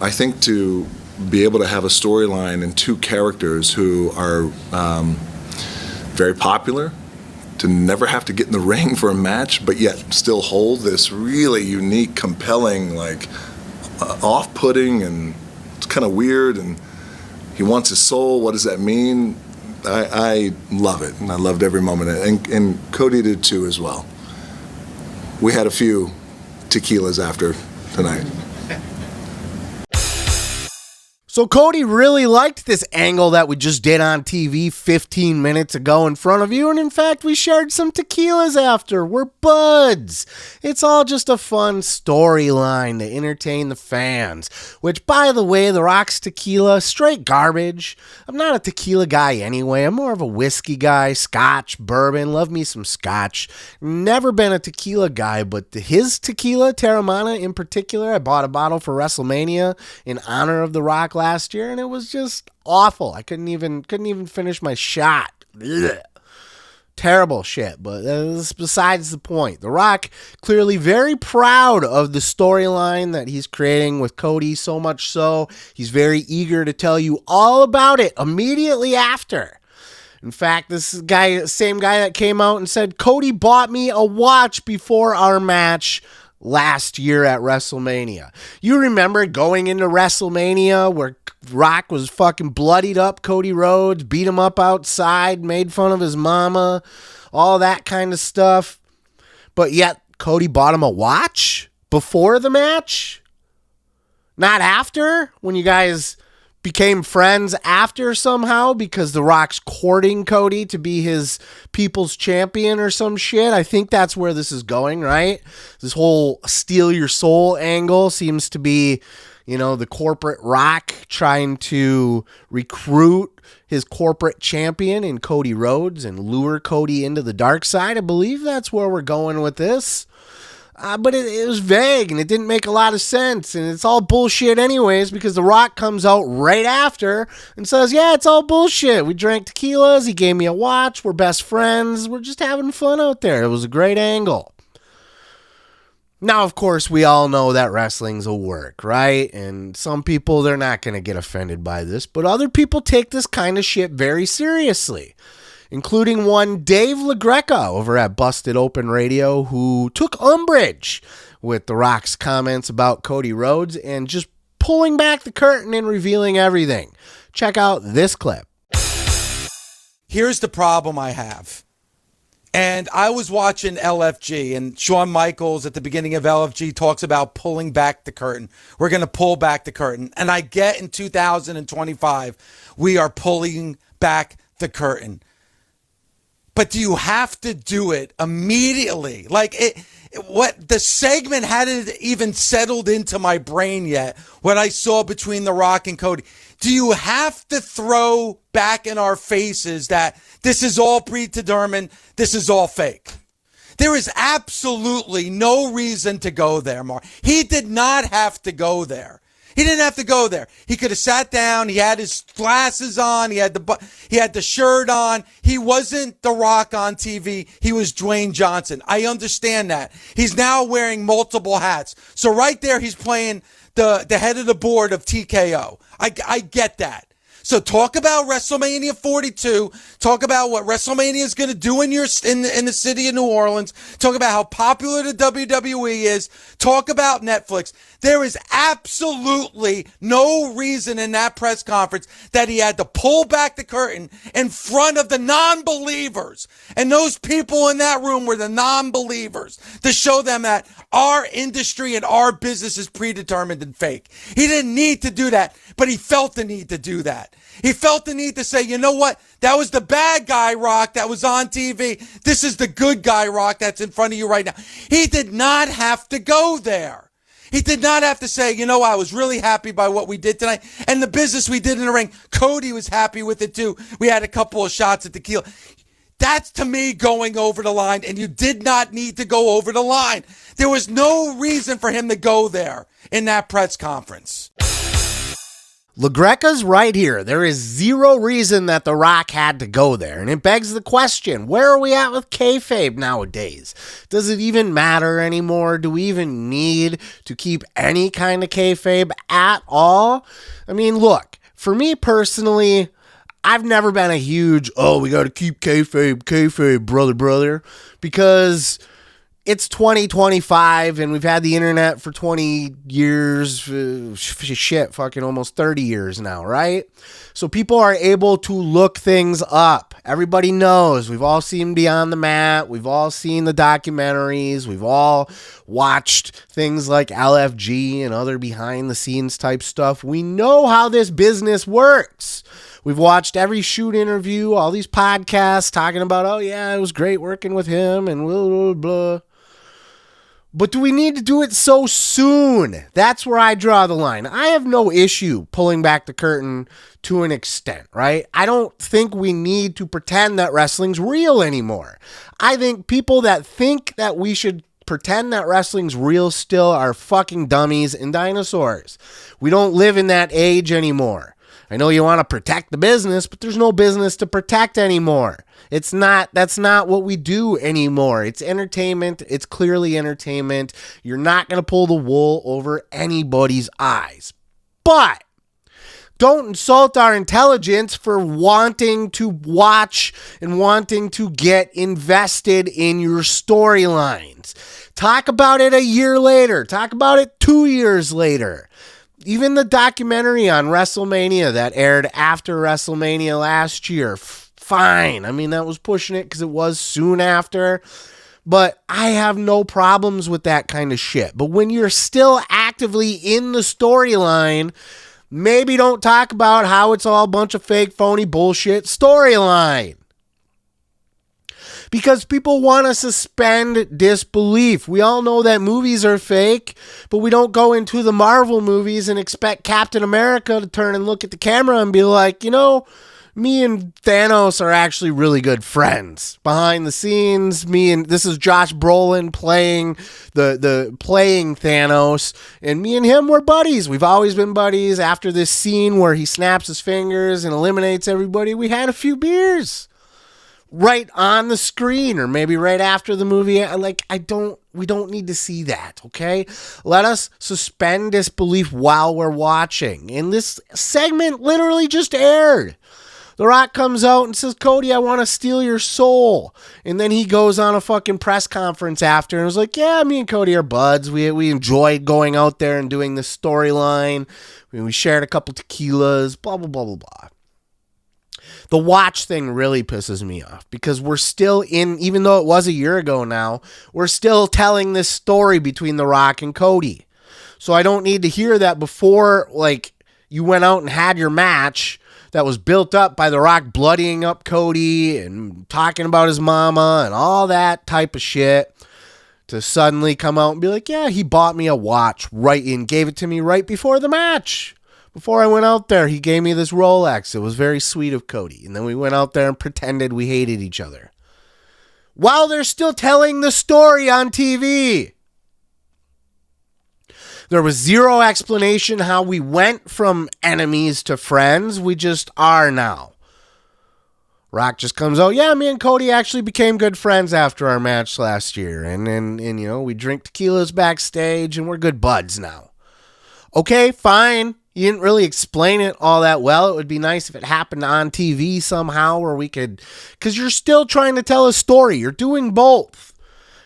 I think to be able to have a storyline and two characters who are very popular, to never have to get in the ring for a match, but yet still hold this really unique, compelling, off-putting, and it's kind of weird, and he wants his soul. What does that mean? I love it, and I loved every moment of it, and Cody did too as well. We had a few tequilas after tonight. So Cody really liked this angle that we just did on TV 15 minutes ago in front of you, and in fact, we shared some tequilas after. We're buds. It's all just a fun storyline to entertain the fans, which, by the way, The Rock's tequila, straight garbage. I'm not a tequila guy anyway. I'm more of a whiskey guy, scotch, bourbon, love me some scotch. Never been a tequila guy, but his tequila, Terramana in particular, I bought a bottle for WrestleMania in honor of The Rock last year, and it was just awful. I couldn't even finish my shot. Ugh. Terrible shit, but that's besides the point. The Rock clearly very proud of the storyline that he's creating with Cody, so much so he's very eager to tell you all about it immediately after. In fact, this same guy that came out and said, Cody bought me a watch before our match last year at WrestleMania. You remember going into WrestleMania where Rock was fucking bloodied up Cody Rhodes, beat him up outside, made fun of his mama, all that kind of stuff. But yet Cody bought him a watch before the match? Not after? When you guys became friends after somehow because The Rock's courting Cody to be his people's champion or some shit. I think that's where this is going, right? This whole steal your soul angle seems to be, the corporate Rock trying to recruit his corporate champion in Cody Rhodes and lure Cody into the dark side. I believe that's where we're going with this. But it was vague, and it didn't make a lot of sense, and it's all bullshit anyways, because The Rock comes out right after and says, yeah, it's all bullshit. We drank tequilas, he gave me a watch, we're best friends, we're just having fun out there. It was a great angle. Now, of course, we all know that wrestling's a work, right? And some people, they're not going to get offended by this, but other people take this kind of shit very seriously, including one Dave LaGreca over at Busted Open Radio, who took umbrage with The Rock's comments about Cody Rhodes and just pulling back the curtain and revealing everything. Check out this clip. Here's the problem I have. And I was watching LFG, and Shawn Michaels at the beginning of LFG talks about pulling back the curtain. We're going to pull back the curtain. And I get in 2025, we are pulling back the curtain. But do you have to do it immediately? What the segment hadn't even settled into my brain yet. What I saw between The Rock and Cody. Do you have to throw back in our faces that this is all predetermined, this is all fake? There is absolutely no reason to go there, Mark. He did not have to go there. He didn't have to go there. He could have sat down. He had his glasses on. He had the shirt on. He wasn't The Rock on TV. He was Dwayne Johnson. I understand that. He's now wearing multiple hats. So right there, he's playing the head of the board of TKO. I get that. So talk about WrestleMania 42. Talk about what WrestleMania is going to do in the city of New Orleans. Talk about how popular the WWE is. Talk about Netflix. There is absolutely no reason in that press conference that he had to pull back the curtain in front of the non-believers. And those people in that room were the non-believers to show them that our industry and our business is predetermined and fake. He didn't need to do that, but he felt the need to do that. He felt the need to say, you know what? That was the bad guy Rock that was on TV. This is the good guy Rock that's in front of you right now. He did not have to go there. He did not have to say, I was really happy by what we did tonight. And the business we did in the ring, Cody was happy with it too. We had a couple of shots at tequila. That's, to me, going over the line, and you did not need to go over the line. There was no reason for him to go there in that press conference. LaGreca's right here. There is zero reason that The Rock had to go there. And it begs the question, where are we at with kayfabe nowadays? Does it even matter anymore? Do we even need to keep any kind of kayfabe at all? I mean, look, for me personally, I've never been a huge, we got to keep kayfabe, brother, because it's 2025 and we've had the internet for 20 years, fucking almost 30 years now, right? So people are able to look things up. Everybody knows. We've all seen Beyond the Mat. We've all seen the documentaries. We've all watched things like LFG and other behind the scenes type stuff. We know how this business works. We've watched every shoot interview, all these podcasts talking about, it was great working with him and blah, blah, blah. But do we need to do it so soon? That's where I draw the line. I have no issue pulling back the curtain to an extent, right? I don't think we need to pretend that wrestling's real anymore. I think people that think that we should pretend that wrestling's real still are fucking dummies and dinosaurs. We don't live in that age anymore. I know you want to protect the business, but there's no business to protect anymore. That's not what we do anymore. It's entertainment. It's clearly entertainment. You're not going to pull the wool over anybody's eyes. But don't insult our intelligence for wanting to watch and wanting to get invested in your storylines. Talk about it a year later. Talk about it 2 years later. Even the documentary on WrestleMania that aired after WrestleMania last year, fine. I mean, that was pushing it because it was soon after. But I have no problems with that kind of shit. But when you're still actively in the storyline, maybe don't talk about how it's all a bunch of fake, phony bullshit storyline. Because people want to suspend disbelief. We all know that movies are fake, but we don't go into the Marvel movies and expect Captain America to turn and look at the camera and be like, me and Thanos are actually really good friends. Behind the scenes, this is Josh Brolin playing playing Thanos, and me and him were buddies. We've always been buddies. After this scene where he snaps his fingers and eliminates everybody, we had a few beers right on the screen, or maybe right after the movie. We don't need to see that, okay? Let us suspend disbelief while we're watching. And this segment literally just aired. The Rock comes out and says, Cody, I want to steal your soul. And then he goes on a fucking press conference after and was like, yeah, me and Cody are buds. We enjoyed going out there and doing this storyline. We shared a couple tequilas, blah, blah, blah, blah, blah. The watch thing really pisses me off because we're still even though it was a year ago now, we're still telling this story between The Rock and Cody. So I don't need to hear that before, you went out and had your match that was built up by The Rock bloodying up Cody and talking about his mama and all that type of shit, to suddenly come out and be like, yeah, he bought me a watch gave it to me right before the match. Before I went out there, he gave me this Rolex. It was very sweet of Cody. And then we went out there and pretended we hated each other, while they're still telling the story on TV. There was zero explanation how we went from enemies to friends. We just are now. Rock just comes out, yeah, me and Cody actually became good friends after our match last year. And we drink tequilas backstage and we're good buds now. Okay, fine. You didn't really explain it all that well. It would be nice if it happened on TV somehow, where we could, because you're still trying to tell a story. You're doing both.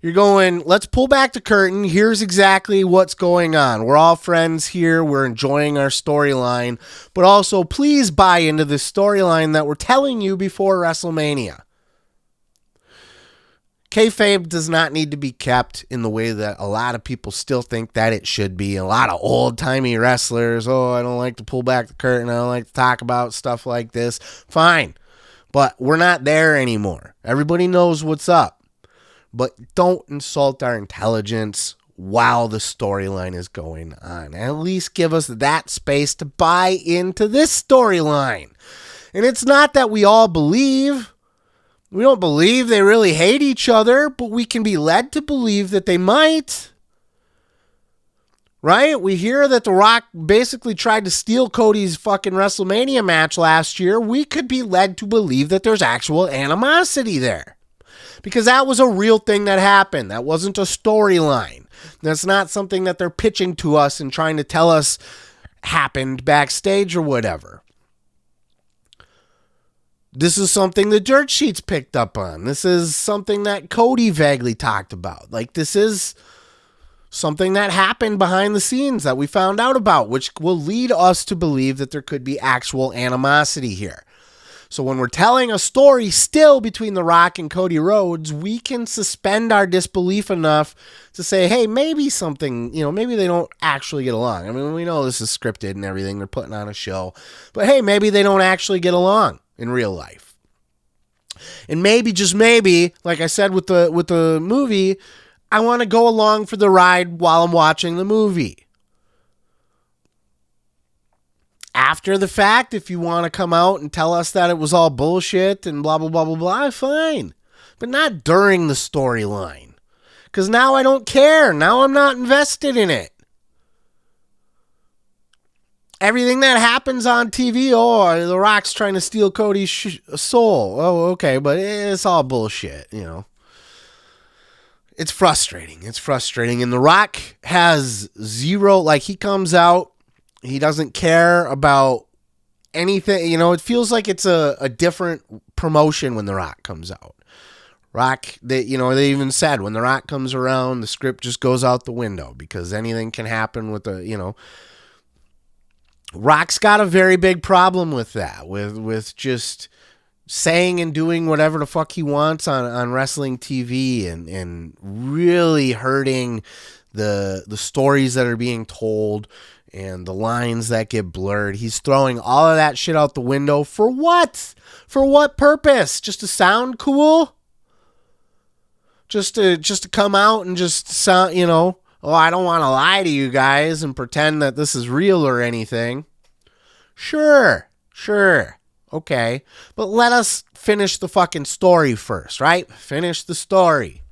You're going, let's pull back the curtain. Here's exactly what's going on. We're all friends here. We're enjoying our storyline. But also, please buy into this storyline that we're telling you before WrestleMania. Kayfabe does not need to be kept in the way that a lot of people still think that it should be. A lot of old-timey wrestlers, I don't like to pull back the curtain. I don't like to talk about stuff like this. Fine. But we're not there anymore. Everybody knows what's up. But don't insult our intelligence while the storyline is going on. At least give us that space to buy into this storyline. And it's not that we all believe. We don't believe they really hate each other, but we can be led to believe that they might. right? We hear that The Rock basically tried to steal Cody's fucking WrestleMania match last year. We could be led to believe that there's actual animosity there. Because that was a real thing that happened. That wasn't a storyline. That's not something that they're pitching to us and trying to tell us happened backstage or whatever. This is something the dirt sheets picked up on. This is something that Cody vaguely talked about. Like, this is something that happened behind the scenes that we found out about, which will lead us to believe that there could be actual animosity here. So when we're telling a story still between The Rock and Cody Rhodes, we can suspend our disbelief enough to say, hey, maybe something, maybe they don't actually get along. I mean, we know this is scripted and everything. They're putting on a show. But hey, maybe they don't actually get along in real life. And maybe, just maybe, like I said with the movie, I want to go along for the ride while I'm watching the movie. After the fact, if you want to come out and tell us that it was all bullshit and blah, blah, blah, blah, blah, fine. But not during the storyline. Because now I don't care. Now I'm not invested in it. Everything that happens on TV, The Rock's trying to steal Cody's soul. Oh, okay, but it's all bullshit, It's frustrating. It's frustrating. And The Rock has zero, he comes out, he doesn't care about anything. It feels like it's a different promotion when The Rock comes out. Rock, they even said when The Rock comes around, the script just goes out the window because anything can happen with Rock's got a very big problem with that, with just saying and doing whatever the fuck he wants on wrestling TV and really hurting the stories that are being told and the lines that get blurred. He's throwing all of that shit out the window for what? For what purpose? Just to sound cool? Just to come out and just sound, I don't want to lie to you guys and pretend that this is real or anything. Sure. Okay. But let us finish the fucking story first, right? Finish the story.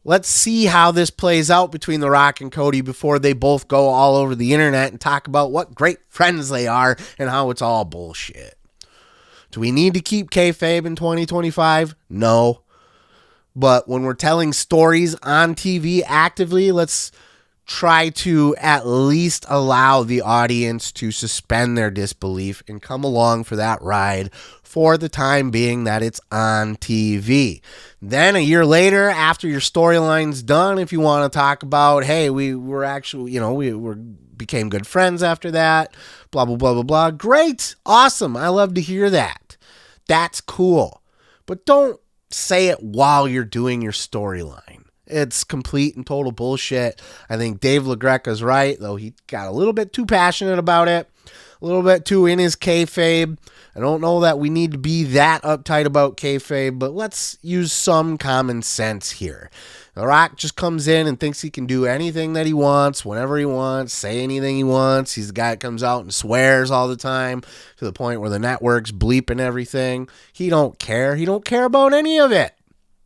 Let's see how this plays out between The Rock and Cody before they both go all over the internet and talk about what great friends they are and how it's all bullshit. Do we need to keep kayfabe in 2025? No. But when we're telling stories on TV actively, let's try to at least allow the audience to suspend their disbelief and come along for that ride for the time being that it's on TV. Then a year later, after your storyline's done, if you want to talk about, hey, we were actually, we became good friends after that, blah, blah, blah, blah, blah. Great. Awesome. I love to hear that. That's cool. But don't say it while you're doing your storyline. It's complete and total bullshit. I think Dave LaGreca's right, though he got a little bit too passionate about it, a little bit too in his kayfabe. I don't know that we need to be that uptight about kayfabe, but let's use some common sense here. The Rock just comes in and thinks he can do anything that he wants, whenever he wants, say anything he wants. He's the guy that comes out and swears all the time to the point where the network's bleeping everything. He don't care. He don't care about any of it.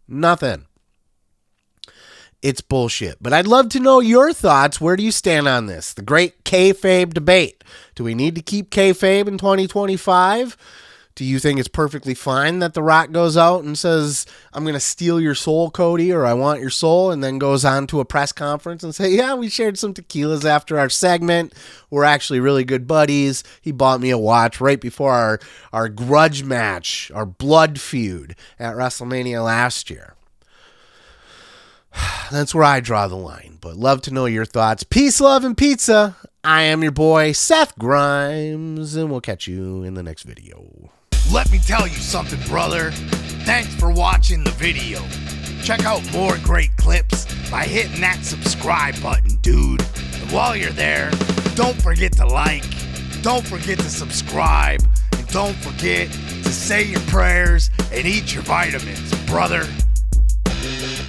Nothing. It's bullshit. But I'd love to know your thoughts. Where do you stand on this? The great kayfabe debate. Do we need to keep kayfabe in 2025? Do you think it's perfectly fine that The Rock goes out and says, I'm going to steal your soul, Cody, or I want your soul, and then goes on to a press conference and say, yeah, we shared some tequilas after our segment. We're actually really good buddies. He bought me a watch right before our grudge match, our blood feud at WrestleMania last year. That's where I draw the line, but love to know your thoughts. Peace, love, and pizza. I am your boy, Seth Grimes, and we'll catch you in the next video. Let me tell you something, brother. Thanks for watching the video. Check out more great clips by hitting that subscribe button, dude. And while you're there, don't forget to like, don't forget to subscribe, and don't forget to say your prayers and eat your vitamins, brother.